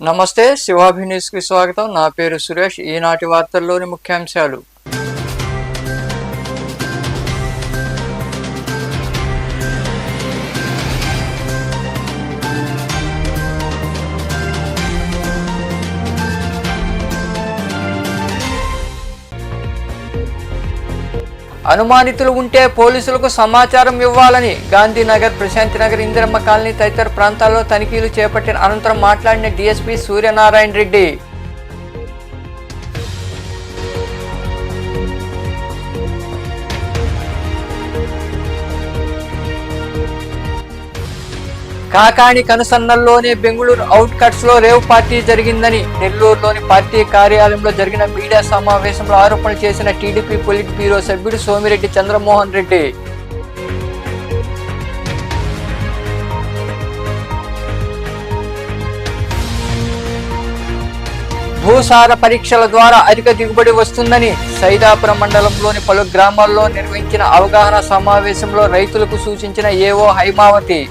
నమస్తే శివాభి న్యూస్ కి స్వాగతం. నా పేరు సురేష్. ఈనాటి వార్తల్లోని ముఖ్యాంశాలు. అనుమానితులు ఉంటే పోలీసులకు సమాచారం ఇవ్వాలని గాంధీనగర్, ప్రశాంతినగర్, ఇందిరమ్మ కాలనీ తదితర ప్రాంతాల్లో తనిఖీలు చేపట్టిన అనంతరం మాట్లాడిన డీఎస్పీ సూర్యనారాయణ రెడ్డి. కాకాణి కనుసన్నల్లోనే బెంగళూరు అవుట్ కట్స్ లో రేవ్ పార్టీ జరిగిందని నెల్లూరులోని పార్టీ కార్యాలయంలో జరిగిన మీడియా సమావేశంలో ఆరోపణలు చేసిన టీడీపీ పొలిట్ బ్యూరో సభ్యుడు సోమిరెడ్డి చంద్రమోహన్ రెడ్డి. భూసార పరీక్షల ద్వారా అధిక దిగుబడి వస్తుందని సైదాపురం మండలంలోని పలు గ్రామాల్లో నిర్వహించిన అవగాహన సమావేశంలో రైతులకు సూచించిన ఏవో హైమావతి.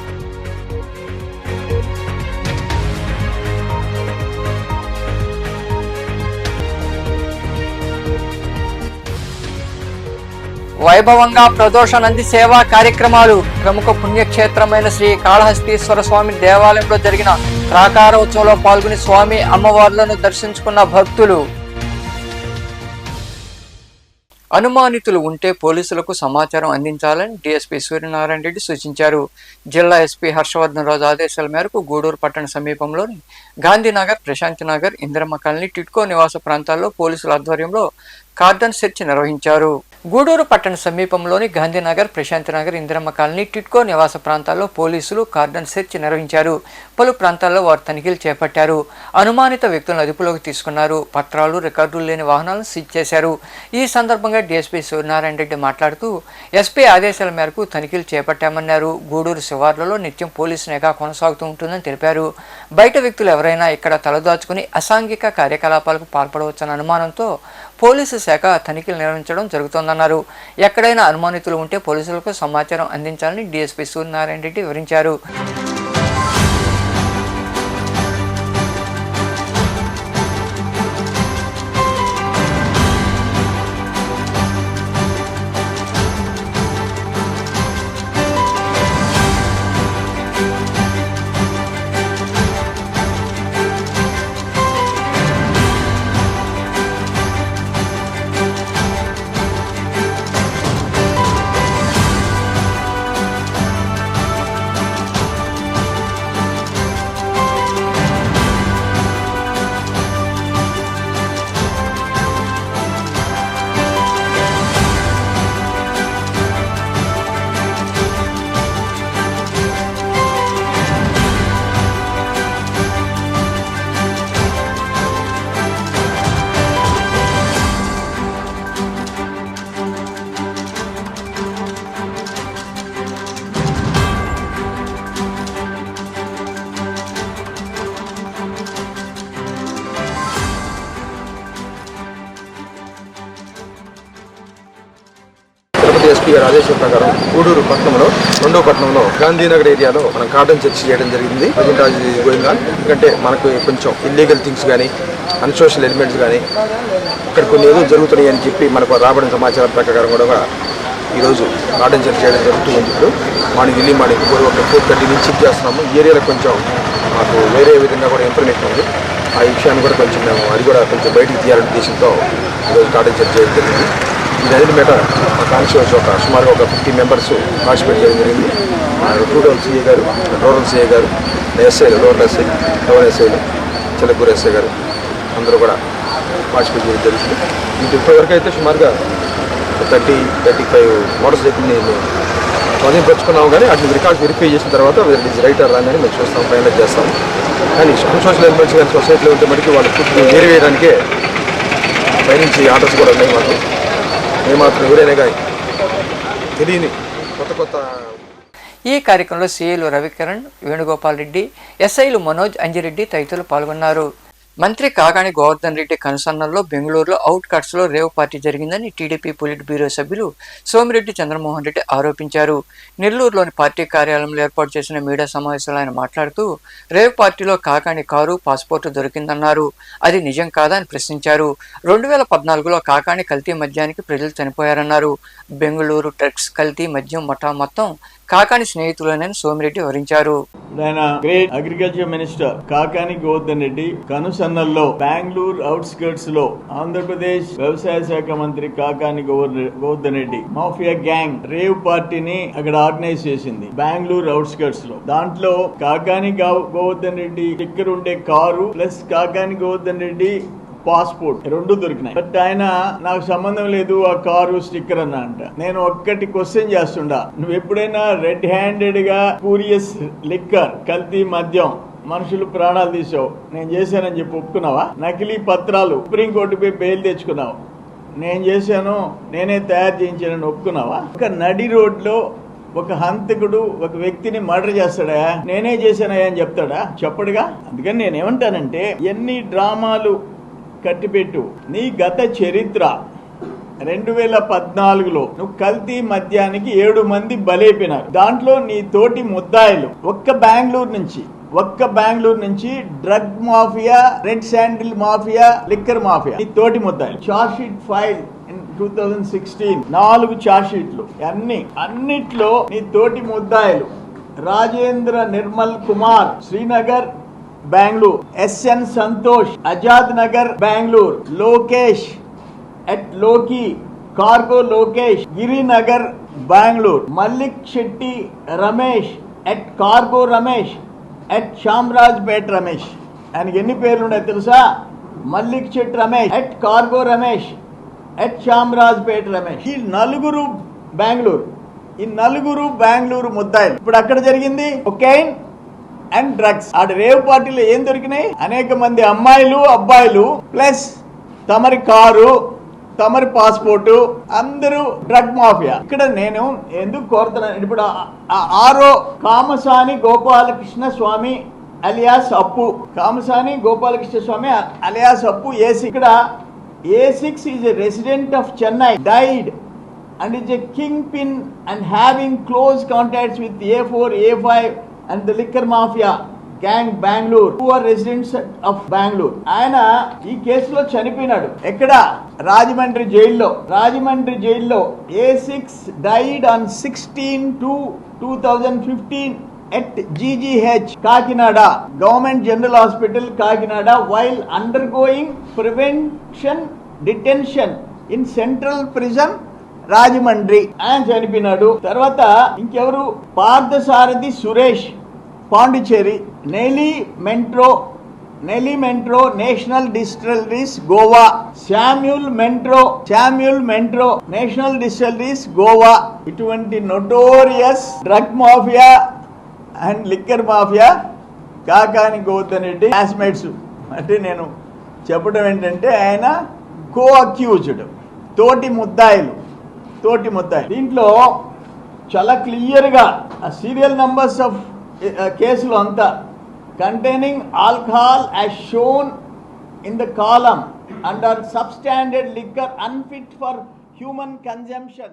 వైభవంగా ప్రదోష నంది సేవా కార్యక్రమాలు. ప్రముఖ పుణ్యక్షేత్రమైన శ్రీ కాళహస్తీశ్వర స్వామి దేవాలయంలో జరిగిన ప్రాకారోత్సవంలో పాల్గొని స్వామి అమ్మవార్లను దర్శించుకున్న భక్తులు. అనుమానితులు ఉంటే పోలీసులకు సమాచారం అందించాలని డీఎస్పీ సూర్యనారాయణ రెడ్డి సూచించారు. జిల్లా ఎస్పీ హర్షవర్ధన్ రాజు ఆదేశాల మేరకు గూడూరు పట్టణ సమీపంలోని గాంధీనగర్, ప్రశాంతినగర్, ఇందిరమ్మ కాలనీ, టిట్కో నివాస ప్రాంతాల్లో పోలీసుల ఆధ్వర్యంలో కార్డన్ సెర్చ్ నిర్వహించారు. గూడూరు పట్టణ సమీపంలోని గాంధీనగర్, ప్రశాంతినగర్, ఇందిరమ్మ కాలనీ, టిట్కో నివాస ప్రాంతాల్లో పోలీసులు కార్డన్ సెర్చ్ నిర్వహించారు. పలు ప్రాంతాల్లో వారు తనిఖీలు చేపట్టారు. అనుమానిత వ్యక్తులను అదుపులోకి తీసుకున్నారు. పత్రాలు, రికార్డులు లేని వాహనాలను సీజ్ చేశారు. ఈ సందర్భంగా డీఎస్పీ సూర్యనారాయణ రెడ్డి మాట్లాడుతూ ఎస్పీ ఆదేశాల మేరకు తనిఖీలు చేపట్టామన్నారు. గూడూరు శివార్లలో నిత్యం పోలీసు నిఘా కొనసాగుతూ ఉంటుందని తెలిపారు. బయట వ్యక్తులు ఎవరైనా ఇక్కడ తలదాచుకుని అసాంఘిక కార్యకలాపాలకు పాల్పడవచ్చన్న అనుమానంతో పోలీసు శాఖ తనిఖీలు నిర్వహించడం జరుగుతోందన్నారు. ఎక్కడైనా అనుమానితులు ఉంటే పోలీసులకు సమాచారం అందించాలని డీఎస్పీ సూర్యనారాయణ రెడ్డి వివరించారు. ఎస్పీ గారి ఆదేశం ప్రకారం గూడూరు పట్టణంలో, రెండో పట్టణంలో గాంధీనగర్ ఏరియాలో మనం కార్డన్ సెర్చ్ చేయడం జరిగింది. Going on. ఎందుకంటే మనకు కొంచెం ఇల్లీగల్ థింగ్స్ కానీ, అన్సోషల్ ఎలిమెంట్స్ కానీ ఇక్కడ కొన్ని ఏదో జరుగుతున్నాయి అని చెప్పి మనకు రాబడిన సమాచారం ప్రకారం కూడా ఈరోజు కార్డన్ సెర్చ్ చేయడం జరుగుతుంది. ఇప్పుడు ఎర్లీ మార్నింగ్ 4:30 నుంచి చెక్ చేస్తున్నాము. ఈ ఏరియాలో కొంచెం మాకు వేరే విధంగా కూడా ఇన్ఫర్మేషన్ ఉంది. ఆ విషయాన్ని కూడా కొంచెం మేము అది కూడా కొంచెం బయటికి తీయాలనే ఉద్దేశంతో ఈరోజు కార్డన్ సెర్చ్ చేయడం జరిగింది. ఈ నది మీద మా కాన్స్టిట్యూన్స్ సుమారుగా 50 మెంబర్స్ పార్టిసిపేట్ చేయడం జరిగింది. రూరల్ సిఏ గారు, రూరల్ సిఏ గారు, ఎస్ఐలు, రూరల్ ఎస్ఐ, టౌన్ ఎస్ఐలు, చిలకూరు ఎస్ఐ గారు అందరూ కూడా పార్టిసిపేట్ చేయడం జరిగింది. ఇప్పటివరకు అయితే సుమారుగా 30-35 మోటార్ సైకిల్ని స్వాధీనపరుచుకున్నాము. కానీ అట్లా రికార్డ్స్ వెరిఫై చేసిన తర్వాత రైట్ ఆర్ రాంగ్ అని మేము చూస్తాం, ఫైనలైజ్ చేస్తాము. కానీ సోషల్ ఎలిమెంట్స్ కానీ సొసైటీలో ఉంటే మనకి వాళ్ళు ఫుడ్ వేయడానికే పైనుంచి ఆర్డర్స్ కూడా ఉన్నాయి. మాకు ఏమాత్రం ఎవరైనా కానీ తెలియని కొత్త ఈ కార్యక్రమంలో సీఏలు రవికిరణ్, వేణుగోపాల్ రెడ్డి, ఎస్ఐలు మనోజ్, అంజిరెడ్డి తదితరులు పాల్గొన్నారు. మంత్రి కాకాణి గోవర్ధన్ రెడ్డి కనుసన్నల్లో బెంగళూరులో అవుట్ కట్స్ లో రేవ్ పార్టీ జరిగిందని టీడీపీ పొలిట్ బ్యూరో సభ్యులు సోమిరెడ్డి చంద్రమోహన్ రెడ్డి ఆరోపించారు. నెల్లూరులోని పార్టీ కార్యాలయంలో ఏర్పాటు చేసిన మీడియా సమావేశంలో ఆయన మాట్లాడుతూ రేవ్ పార్టీలో కాకాణి కారు పాస్పోర్టు దొరికిందన్నారు. అది నిజం కాదని ప్రశ్నించారు. 2014లో కాకాణి కల్తీ మద్యానికి ప్రజలు చనిపోయారన్నారు. బెంగళూరు డ్రగ్స్ కల్తీ మద్యం మఠా మొత్తం కాకాణి స్నేహితులనని సోమిరెడ్డి వివరించారు. ఆయన great agriculture minister Kakani Govardhan Reddy కనుసన్నల్లో బెంగళూరు అవుట్స్కర్ట్స్ లో ఆంధ్రప్రదేశ్ వ్యవసాయ శాఖ మంత్రి Kakani Govardhan Reddy mafia gang rave పార్టీని అక్కడ ఆర్గనైజ్ చేసింది బెంగళూరు అవుట్స్కర్ట్స్ లో. దాంట్లో కాకాని గోవర్ధన్ రెడ్డి స్టిక్కర్ ఉండే car plus Kakani Govardhan Reddy passport రెండు దొరికినాయి. బట్ ఆయన నాకు సంబంధం లేదు ఆ కారు స్టిక్కర్ అన్న అంట. నేను ఒక్కటి క్వశ్చన్ చేస్తుండా, నువ్వు ఎప్పుడైనా రెడ్ హ్యాండెడ్ గా పూరియస్ లిక్కర్ కల్తీ మద్యం మనుషులు ప్రాణాలు తీసావు, నేను చేశానని చెప్పి ఒప్పుకున్నావా? నకిలీ పత్రాలు సుప్రీంకోర్టుపై బెయిల్ తెచ్చుకున్నావు, నేను చేశాను నేనే తయారు చేయించానని ఒప్పుకున్నావా? ఒక నడి రోడ్లో ఒక హంతకుడు ఒక వ్యక్తిని మర్డర్ చేస్తాడా? నేనే చేశానయ్యా అని చెప్తాడా? చెప్పడుగా. అందుకని నేనేమంటానంటే ఎన్ని డ్రామాలు కట్టిపెట్టు, నీ గత చరిత్ర 2014లో నువ్వు కల్తీ మద్యానికి 7 మంది బలైపోయినారు. దాంట్లో నీ తోటి ముద్దాయిలు ఒక్క బెంగళూరు నుంచి drug mafia, red sandal mafia, liquor mafia, నీ తోటి ముద్దాయిలు. Charge sheet file in 2016 4 charge షీట్లు. అన్నిట్లో నీ తోటి ముద్దాయిలు రాజేంద్ర నిర్మల్ కుమార్, శ్రీనగర్ బెంగళూరు, ఎస్ఎన్ సంతోష్, ఆజాద్ నగర్ బెంగళూరు, లోకేష్ ఎట్ లోకి cargo Lokesh, Girinagar Bengaluru, Mallik Shetty Ramesh at cargo Ramesh at Shamarajpet Ramesh. ఆయనకి ఎన్ని పేర్లు ఉన్నాయి తెలుసా? Mallik Shetty Ramesh at cargo Ramesh at Shamarajpet Ramesh. ఈ నలుగురు బెంగళూరు ముద్దాయిలు. ఇప్పుడు అక్కడ జరిగింది కొకైన్ అండ్ డ్రగ్స్. ఆ రేవ్ పార్టీలో ఏం దొరికినాయి? అనేక మంది అమ్మాయిలు అబ్బాయిలు ప్లస్ తమరి కారు, తమరి పాస్పోర్టు, అందరూ డ్రగ్ మాఫియా. ఇక్కడ నేను ఎందుకు కోరుతున్నాను, ఇప్పుడు ఆరో కామసాని గోపాలకృష్ణ స్వామి అలియాస్ అప్పు, కామసాని గోపాలకృష్ణ స్వామి అలియాస్ అప్పు A6. ఇక్కడ A6 is a resident of Chennai, died and is a kingpin and having close contacts with A4, A5 and the liquor mafia gang Bangalore, who are residents of Bangalore. ఆయన ఈ కేసులో చనిపోయినాడు. ఎక్కడ? రాజమండ్రి జైల్లో. A6 died on 16/2/2015 at GGH Kakinada, Government General Hospital Kakinada, while undergoing prevention detention in Central Prison Rajahmundry. ఆయన చనిపోయినాడు. తర్వాత ఇంకెవరు? Parthasarathy Suresh, Pondicherry, Nelly Mentro national distilleries Goa, Samuel Mentro national distilleries Goa. ఇటువంటి notorious drug mafia and liquor mafia Kakani Govardhan Reddy classmates. అంటే నేను చెప్పడం ఏంటంటే ఆయన కో అక్యూజ్డ్, తోటి ముద్దాయిలు. దీంట్లో చాలా క్లియర్గా ఆ సీరియల్ నంబర్స్ ఆఫ్ కేసులు అంతా containing alcohol as shown in the column under substandard liquor unfit for human consumption.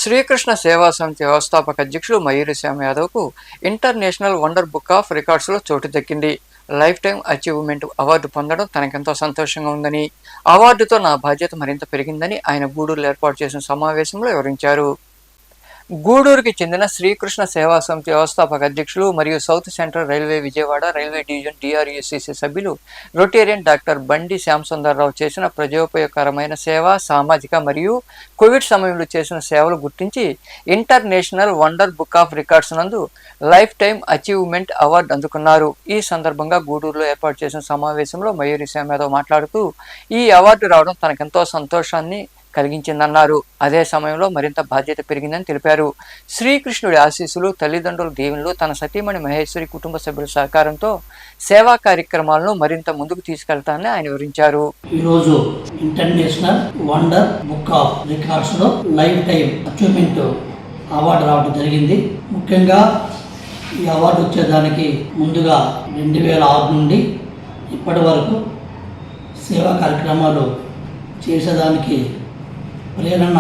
Srikrishna సేవా సమితి వ్యవస్థాపక అధ్యక్షుడు మయూరి శ్యామ్ యాదవ్కు ఇంటర్నేషనల్ వండర్ బుక్ ఆఫ్ రికార్డ్స్లో చోటు దక్కింది. లైఫ్ టైం అచీవ్మెంట్ అవార్డు పొందడం తనకెంతో సంతోషంగా ఉందని, అవార్డుతో నా బాధ్యత మరింత పెరిగిందని ఆయన గూడూరులో ఏర్పాటు చేసిన సమావేశంలో వివరించారు. గూడూరుకి చెందిన శ్రీకృష్ణ సేవా సమితి వ్యవస్థాపక అధ్యక్షులు మరియు south central railway Vijayawada railway division DRUCC సభ్యులు రొటేరియన్ డాక్టర్ బండి శ్యాంసుందర్రావు చేసిన ప్రజోపయోగకరమైన సేవ, సామాజిక మరియు కోవిడ్ సమయంలో చేసిన సేవలు గుర్తించి international wonder book of records నందు లైఫ్ టైం అచీవ్మెంట్ అవార్డు అందుకున్నారు. ఈ సందర్భంగా గూడూరులో ఏర్పాటు చేసిన సమావేశంలో మయూరి శ్యామ్ యాదవ్ మాట్లాడుతూ ఈ అవార్డు రావడం తనకెంతో సంతోషాన్ని కలిగించిందన్నారు. అదే సమయంలో మరింత బాధ్యత పెరిగిందని తెలిపారు. శ్రీకృష్ణుడి ఆశీస్సులు, తల్లిదండ్రుల దీవెనలు, తన సతీమణి మహేశ్వరి కుటుంబ సభ్యుల సహకారంతో సేవా కార్యక్రమాలను మరింత ముందుకు తీసుకెళ్తానని ఆయన వివరించారు. ఈరోజు international wonder book of records లో లైఫ్ టైం అచీవ్మెంట్ అవార్డు రావడం జరిగింది. ముఖ్యంగా ఈ అవార్డు వచ్చేదానికి ముందుగా 2006 నుండి ఇప్పటి వరకు సేవా కార్యక్రమాలు చేసేదానికి ప్రేరణ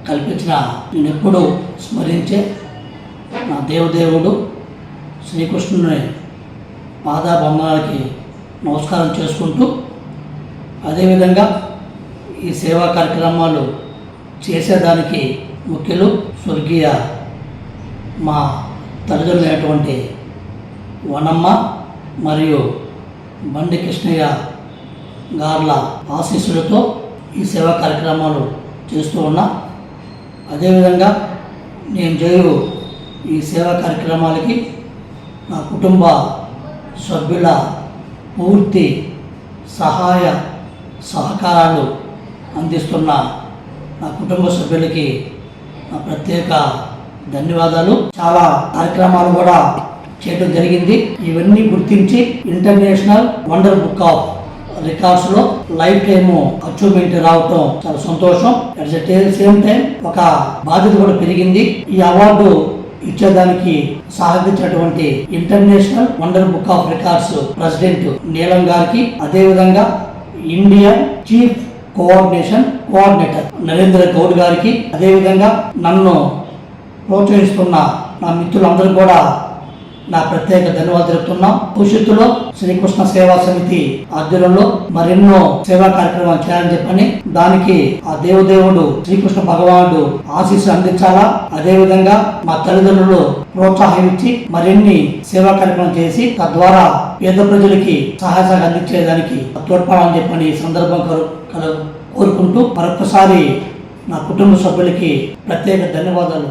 కల్పించిన నేను ఎప్పుడూ స్మరించే నా దేవదేవుడు శ్రీకృష్ణుని పాదాబంధాలకి నమస్కారం చేసుకుంటూ, అదేవిధంగా ఈ సేవా కార్యక్రమాలు చేసేదానికి ముఖ్యులు స్వర్గీయ మా తల్లిదండ్రులైనటువంటి వనమ్మ మరియు బండి కృష్ణయ్య గార్ల ఆశీస్సులతో ఈ సేవా కార్యక్రమాలు చేస్తూ ఉన్నా. అదేవిధంగా నేను చేయు ఈ సేవా కార్యక్రమాలకి నా కుటుంబ సభ్యుల పూర్తి సహాయ సహకారాలు అందిస్తున్న నా కుటుంబ సభ్యులకి నా ప్రత్యేక ధన్యవాదాలు. చాలా కార్యక్రమాలు కూడా చేయడం జరిగింది. ఇవన్నీ గుర్తించి ఇంటర్నేషనల్ వండర్ బుక్ ఆఫ్ రికార్డ్స్లో లైఫ్ టైమ్ అచీవ్మెంట్ రావటం చాలా సంతోషం. అట్ ద సేమ్ టైం ఒక బాధ్యత కూడా పెరిగింది. ఈ అవార్డు ఇచ్చేదానికి సహకరించినటువంటి international wonder book of records president నీలం గారికి, అదేవిధంగా Indian chief coordinator Narendra Goud గారికి, అదేవిధంగా నన్ను ప్రోత్సహిస్తున్న నా మిత్రులందరూ కూడా నా ప్రత్యేక ధన్యవాదాలు చెప్తున్నాం. భవిష్యత్తులో శ్రీకృష్ణ సేవా సమితి ఆధ్వర్యంలో మరెన్నో సేవా కార్యక్రమాలు చేయాలని చెప్పని, దానికి ఆ దేవదేవుడు శ్రీకృష్ణ భగవానుడు ఆశీస్సు అందించాలా, అదేవిధంగా మా తల్లిదండ్రులు ప్రోత్సాహం ఇచ్చి మరిన్ని సేవా కార్యక్రమం చేసి తద్వారా పేద ప్రజలకి సహాయ అందించేదానికి తోడ్పడాలని చెప్పని సందర్భం కోరుకుంటూ మరొకసారి నా కుటుంబ సభ్యులకి ప్రత్యేక ధన్యవాదాలు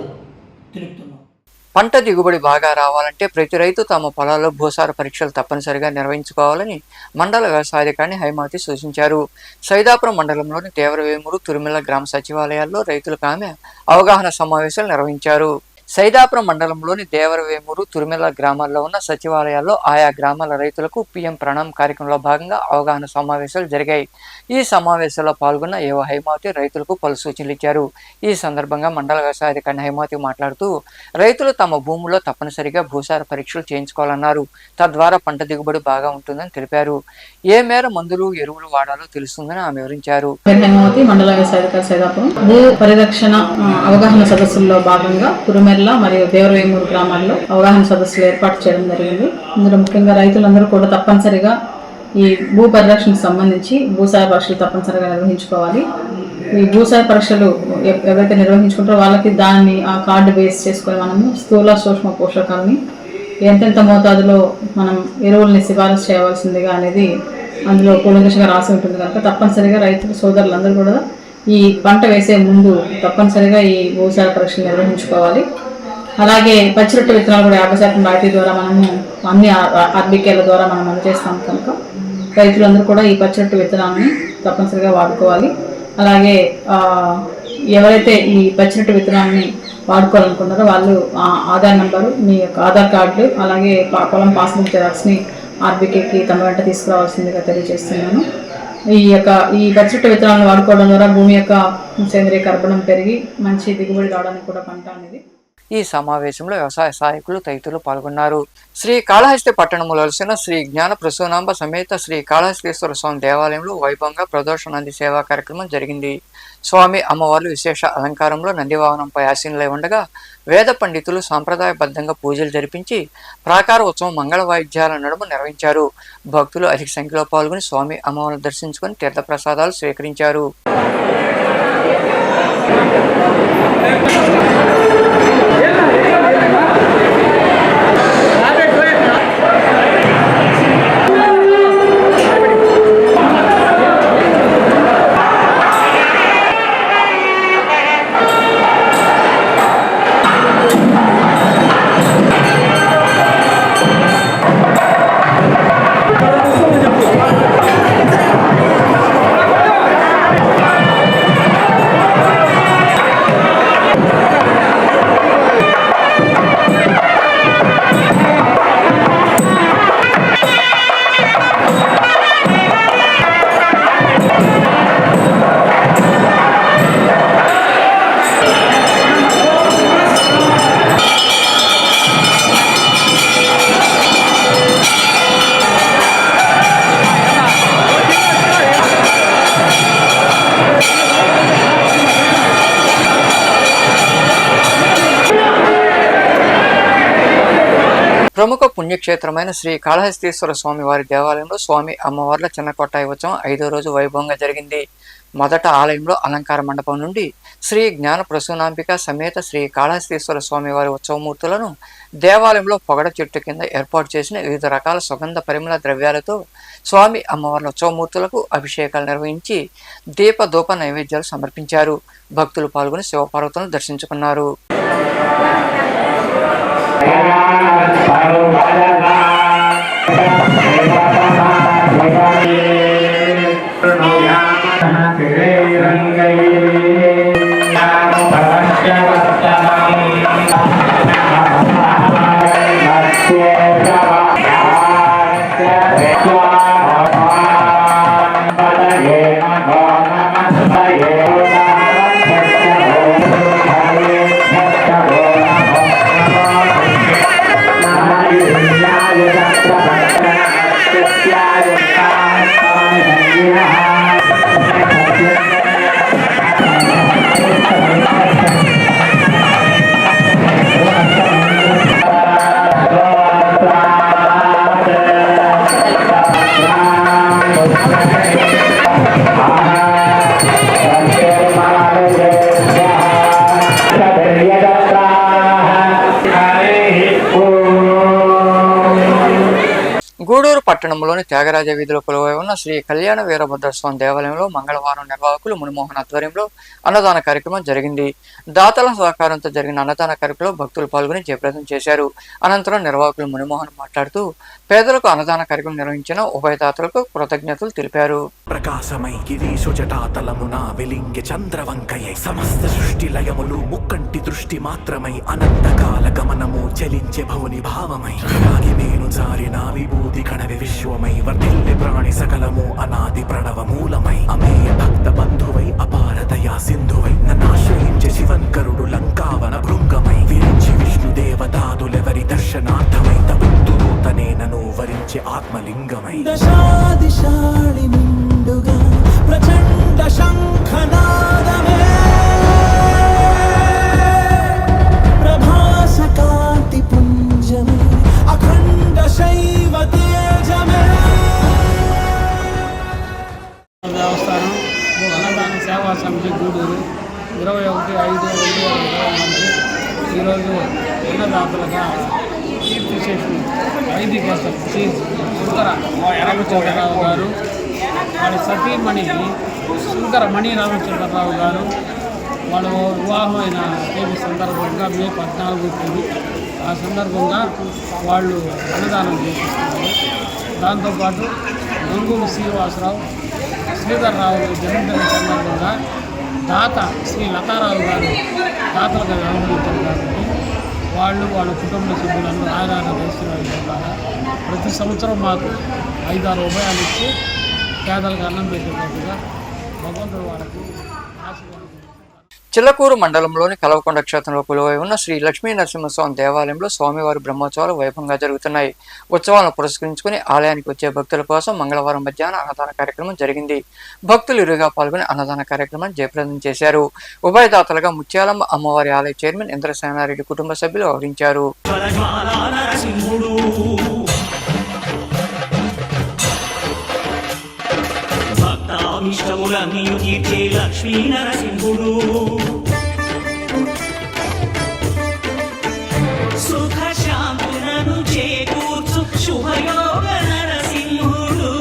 తెలుపుతున్నాను. పంట దిగుబడి బాగా రావాలంటే ప్రతి రైతు తమ పొలాల్లో భూసార పరీక్షలు తప్పనిసరిగా నిర్వహించుకోవాలని మండల వ్యవసాయాధికారిని హైమావతి సూచించారు. సైదాపురం మండలంలోని దేవరవేమూరు, తురిమిల గ్రామ సచివాలయాల్లో రైతులకు ఆమె అవగాహన సమావేశాలు నిర్వహించారు. సైదాపురం మండలంలోని దేవరవేమూరు, తురిమిల గ్రామాల్లో ఉన్న సచివాలయాల్లో ఆయా గ్రామాల రైతులకు పీఎం ప్రణామ్ కార్యక్రమంలో భాగంగా అవగాహన సమావేశాలు జరిగాయి. ఈ సమావేశాల్లో పాల్గొన్న ఏవో హైమావతి రైతులకు పలు సూచనలు ఇచ్చారు. ఈ సందర్భంగా మండల వ్యవసాయాధికారి హైమావతి మాట్లాడుతూ రైతులు తమ భూముల్లో తప్పనిసరిగా భూసార పరీక్షలు చేయించుకోవాలన్నారు. తద్వారా పంట దిగుబడి బాగా ఉంటుందని తెలిపారు. ఏ మేర మందులు, ఎరువులు వాడాలో తెలుస్తుందని ఆమె వివరించారు. మండల వ్యవసాయాధికారి సైదాపురం భూ పరిరక్షణ అవగాహన సదస్సుల్లో భాగంగా తురిమెల్ల మరియు దేవరవేమూరు గ్రామాల్లో అవగాహన సదస్సులు ఏర్పాటు చేయడం జరిగింది. ఇందులో ముఖ్యంగా రైతులందరూ కూడా తప్పనిసరిగా ఈ భూ పరిరక్షణకు సంబంధించి భూసార పరీక్షలు తప్పనిసరిగా నిర్వహించుకోవాలి. ఈ భూసార పరీక్షలు ఎవరైతే నిర్వహించుకుంటారో వాళ్ళకి దాన్ని ఆ కార్డు బేస్ చేసుకొని మనము స్థూల సూక్ష్మ పోషకాలని ఎంతెంత మోతాదులో మనం ఎరువుల్ని సిఫారసు చేయవలసిందిగా అనేది అందులో కూలంకషంగా రాసి ఉంటుంది కనుక తప్పనిసరిగా రైతులు సోదరులందరూ కూడా ఈ పంట వేసే ముందు తప్పనిసరిగా ఈ భూసార పరీక్షలు నిర్వహించుకోవాలి. అలాగే పచ్చిరొట్టు విత్తనాలు కూడా 50% రాయితీ ద్వారా మనము అన్ని ఆర్బికేల ద్వారా మనం అందజేస్తాం కనుక రైతులందరూ కూడా ఈ పచ్చిరొట్టు విత్తనాలని తప్పనిసరిగా వాడుకోవాలి. అలాగే ఎవరైతే ఈ పచ్చిరొట్టు విత్తనాలని వాడుకోవాలనుకున్నారో వాళ్ళు ఆధార్ నంబరు, మీ యొక్క ఆధార్ కార్డు, అలాగే పొలం పాస్బుక్ జెరాక్స్ని ఆర్బికేకి తమ వెంట తీసుకురావాల్సిందిగా తెలియజేస్తున్నాను. ఈ పచ్చిరొట్టు విత్తనాలను వాడుకోవడం ద్వారా భూమి యొక్క సేంద్రీయ కర్బనం పెరిగి మంచి దిగుబడి రావడానికి కూడా పంట అనేది. ఈ సమావేశంలో వ్యవసాయ సహాయకులు తదితరులు పాల్గొన్నారు. శ్రీ కాళహస్తి పట్టణంలో వెలిసిన శ్రీ జ్ఞాన ప్రసూనాంబ సమేత శ్రీ కాళహస్తీశ్వర స్వామి దేవాలయంలో వైభవంగా ప్రదోష నంది సేవా కార్యక్రమం జరిగింది. స్వామి అమ్మవార్లు విశేష అలంకారంలో నందివాహనంపై ఆసీనులై ఉండగా వేద పండితులు సాంప్రదాయబద్ధంగా పూజలు జరిపించి ప్రాకార ఉత్సవం మంగళ వాయిద్యాల నడుమ నిర్వహించారు. భక్తులు అధిక సంఖ్యలో పాల్గొని స్వామి అమ్మవారిని దర్శించుకొని తీర్థప్రసాదాలు స్వీకరించారు. ప్రముఖ పుణ్యక్షేత్రమైన శ్రీ కాళహస్తీశ్వర స్వామి వారి దేవాలయంలో స్వామి అమ్మవార్ల చిన్న కొట్టాయి ఉత్సవం 5వ రోజు వైభవంగా జరిగింది. మొదట ఆలయంలో అలంకార మండపం నుండి శ్రీ జ్ఞాన ప్రసూనాంబిక సమేత శ్రీ కాళహస్తీశ్వర స్వామి వారి ఉత్సవమూర్తులను దేవాలయంలో పొగడ చెట్టు కింద ఏర్పాటు చేసిన వివిధ రకాల సుగంధ పరిమళ ద్రవ్యాలతో స్వామి అమ్మవార్ల ఉత్సవమూర్తులకు అభిషేకాలు నిర్వహించి దీపధూప నైవేద్యాలు సమర్పించారు. భక్తులు పాల్గొని శివపార్వతులను దర్శించుకున్నారు. గూడూరు పట్టణంలోని త్యాగరాజ వీధిలో కొలువై ఉన్న శ్రీ కళ్యాణ వీరభద్రస్వామి దేవాలయంలో మంగళవారం నిర్వాహకులు మునిమోహన్ ఆధ్వర్యంలో అన్నదాన కార్యక్రమం జరిగింది. దాతల సహకారంతో జరిగిన అన్నదాన కార్యక్రమంలో భక్తులు పాల్గొని జయప్రదం చేశారు. అనంతరం నిర్వాహకులు మునిమోహన్ మాట్లాడుతూ పేదలకు అన్నదాన కార్యక్రమం నిర్వహించిన ఉభయదాతలకు కృతజ్ఞతలు తెలిపారు. ప్రకాశమై గిరీశు జటాతలమున వెలింగి చంద్రవంకయై సమస్త సృష్టి లయములు ముక్కంటి దృష్టి మాత్రమై అనంతకాల గమనము చలించే భవుని భావమై రాగి మేను జారిన విభూతి కణవి విశ్వమై వర్ధిల్లె ప్రాణి సకలము అనాది ప్రణవ మూలమై అమేయ భక్త బంధువై అపారదయా సింధువై నన్నాశ్రయించే శివంకరుడు లంకావన భృంగమై విరించి విష్ణు దేవతాదులెవరి దర్శనార్థమై తబుద్ధుడు తనే నను వరించే ఆత్మలింగమై దశాదిశాళి నిండుగా ప్రచండ శంఖనాదమే ప్రభాస కాంతి పుంజమే అఖండ శైవ తేజమే. దేవస్థానం అన్నదాన సేవా సమితి గూడూరు 21/5/2020 ఈరోజు అన్నదాతలుగా కీర్తిశేషులు వైదికేశ్వర శ్రీ శంకర రామచంద్రరావు గారు, వాడి సతీమణి శంకర మణి రామచంద్రరావు గారు వాళ్ళు వివాహమైన తేదీ సందర్భంగా మే 14 తేదీ ఆ సందర్భంగా వాళ్ళు అన్నదానం చేస్తున్నారు. దాంతోపాటు గంగూరు శ్రీనివాసరావు శ్రీధర్రావు జన్మదిన సందర్భంగా దాత శ్రీ లతారావు గారు దాతలుగా వ్యవహరించారు కాబట్టి వాళ్ళ కుటుంబ సభ్యులందరూ ఆయన దర్శనాలు ద్వారా ప్రతి సంవత్సరం మాకు 5-6 ఉభయాలు ఇచ్చి పేదలకు అన్నం పెట్టేటట్టుగా భగవంతుడు వాళ్ళకు ఆశీర్వాదం. చిల్లకూరు మండలంలోని కలవకొండ క్షేత్రంలో కొలువై ఉన్న శ్రీ లక్ష్మీ నరసింహస్వామి దేవాలయంలో స్వామివారి బ్రహ్మోత్సవాలు వైభవంగా జరుగుతున్నాయి. ఉత్సవాలను పురస్కరించుకుని ఆలయానికి వచ్చే భక్తుల కోసం మంగళవారం మధ్యాహ్నం అన్నదాన కార్యక్రమం జరిగింది. భక్తులు ఇరుగా పాల్గొని అన్నదాన కార్యక్రమాన్ని జయప్రదం చేశారు. ఉభయదాతలుగా ముత్యాలమ్మ అమ్మవారి ఆలయ చైర్మన్ ఇంద్రసేనారెడ్డి కుటుంబ సభ్యులు వ్యవహరించారు. ఇష్టములన్నీయు తీర్చే లక్ష్మీ నరసింహుడు సుఖ శాంతులను చేకూర్చు శుభయోగ నరసింహుడు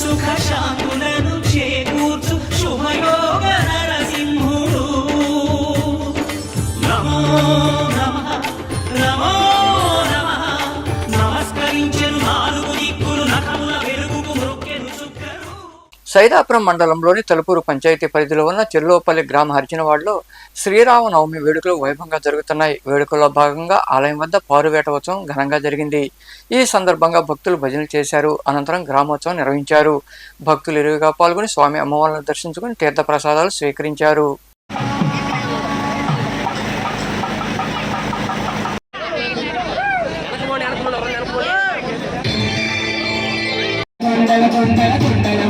సుఖ శాంతులను చేకూర్చు శుభయోగ నరసింహుడు. నమో నమః నమో నమః నమస్కరించెను నాలుగు దిక్కులు నఖముల వెలుగుకు మొక్కెను చుక్కలు. సైదాపురం మండలంలోని తలుపూరు పంచాయతీ పరిధిలో ఉన్న చెర్లోపల్లి గ్రామ హరిజనవాడలో శ్రీరామనవమి వేడుకలు వైభవంగా జరుగుతున్నాయి. వేడుకల్లో భాగంగా ఆలయం వద్ద పారువేట ఉత్సవం ఘనంగా జరిగింది. ఈ సందర్భంగా భక్తులు భజనలు చేశారు. అనంతరం గ్రామోత్సవం నిర్వహించారు. భక్తులు ఇరువుగా పాల్గొని స్వామి అమ్మవార్లను దర్శించుకుని తీర్థ ప్రసాదాలు స్వీకరించారు. కొండల కొండల కొండల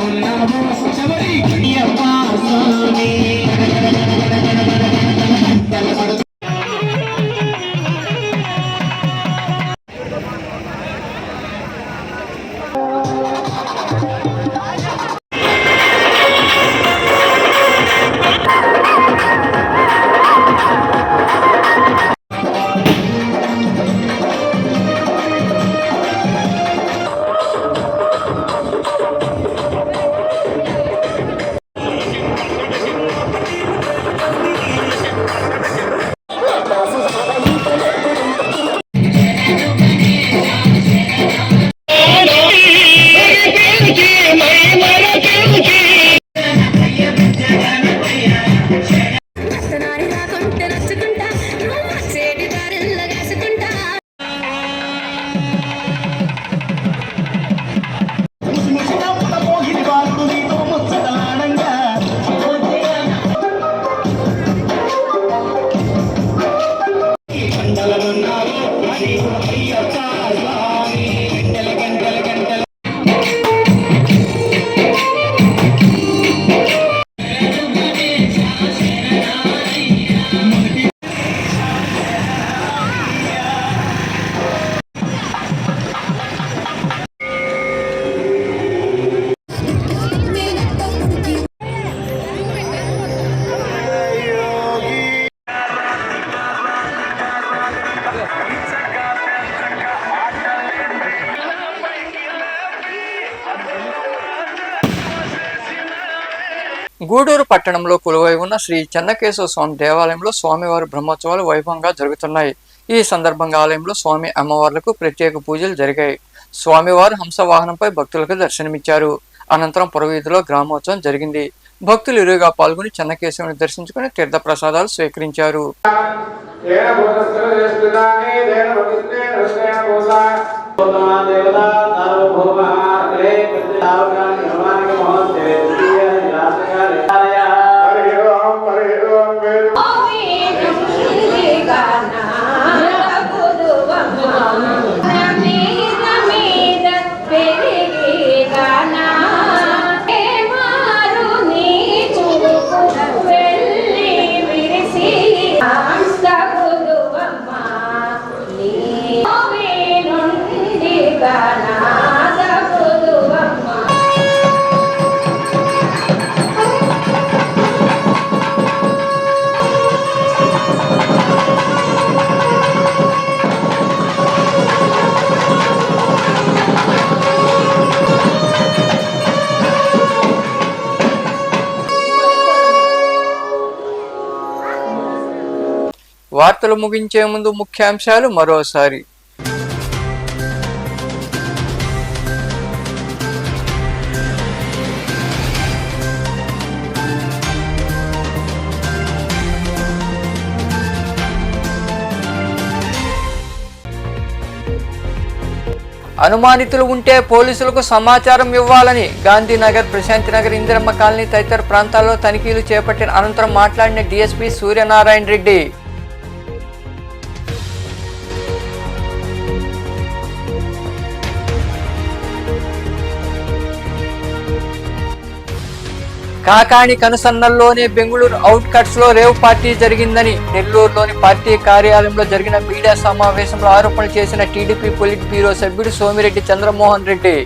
గూడూరు పట్టణంలో కొలువై ఉన్న శ్రీ చెన్నకేశవ స్వామి దేవాలయంలో స్వామివారి బ్రహ్మోత్సవాలు వైభవంగా జరుగుతున్నాయి. ఈ సందర్భంగా ఆలయంలో స్వామి అమ్మవార్లకు ప్రత్యేక పూజలు జరిగాయి. స్వామివారు హంసవాహనంపై భక్తులకు దర్శనమిచ్చారు. అనంతరం పురవీధిలో గ్రామోత్సవం జరిగింది. భక్తులు ఇరువుగా పాల్గొని చెన్నకేశవుని దర్శించుకుని తీర్థ ప్రసాదాలు స్వీకరించారు. వార్తలు ముగించే ముందు ముఖ్యాంశాలు మరోసారి. అనుమానితులు ఉంటే పోలీసులకు సమాచారం ఇవ్వాలని గాంధీనగర్, ప్రశాంతినగర్, ఇందిరమ్మ కాలనీ తదితర ప్రాంతాల్లో తనిఖీలు చేపట్టిన అనంతరం మాట్లాడిన డీఎస్పీ సూర్యనారాయణ రెడ్డి. కాకాణి కనుసన్నల్లోనే బెంగళూరు అవుట్ కట్స్ లో రేవ్ పార్టీ జరిగిందని నెల్లూరులోని పార్టీ కార్యాలయంలో జరిగిన మీడియా సమావేశంలో ఆరోపణలు చేసిన టీడీపీ పొలిట్ బ్యూరో సభ్యుడు సోమిరెడ్డి చంద్రమోహన్ రెడ్డి.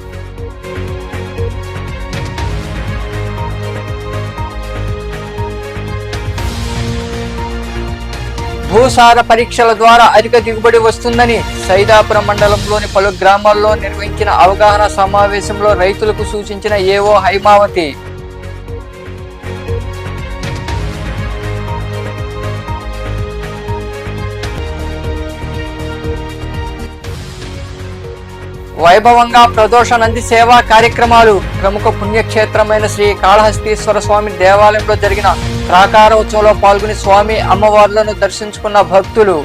భూసార పరీక్షల ద్వారా అధిక దిగుబడి వస్తుందని సైదాపురం మండలంలోని పలు గ్రామాల్లో నిర్వహించిన అవగాహన సమావేశంలో రైతులకు సూచించిన ఏవో హైమావతి. వైభవంగా ప్రదోష నంది సేవా కార్యక్రమాలు. ప్రముఖ పుణ్యక్షేత్రమైన శ్రీ కాళహస్తీశ్వర స్వామి దేవాలయంలో జరిగిన ప్రాకారోత్సవంలో పాల్గొని స్వామి అమ్మవార్లను దర్శించుకున్న భక్తులు.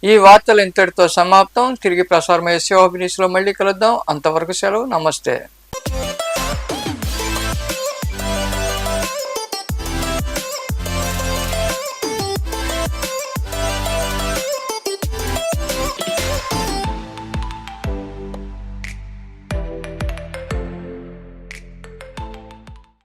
ఈ వార్తలు ఇంతటితో సమాప్తం. తిరిగి ప్రసారమయ్యే శివోభినీస్లో మళ్ళీ కలుద్దాం. అంతవరకు సెలవు. నమస్తే.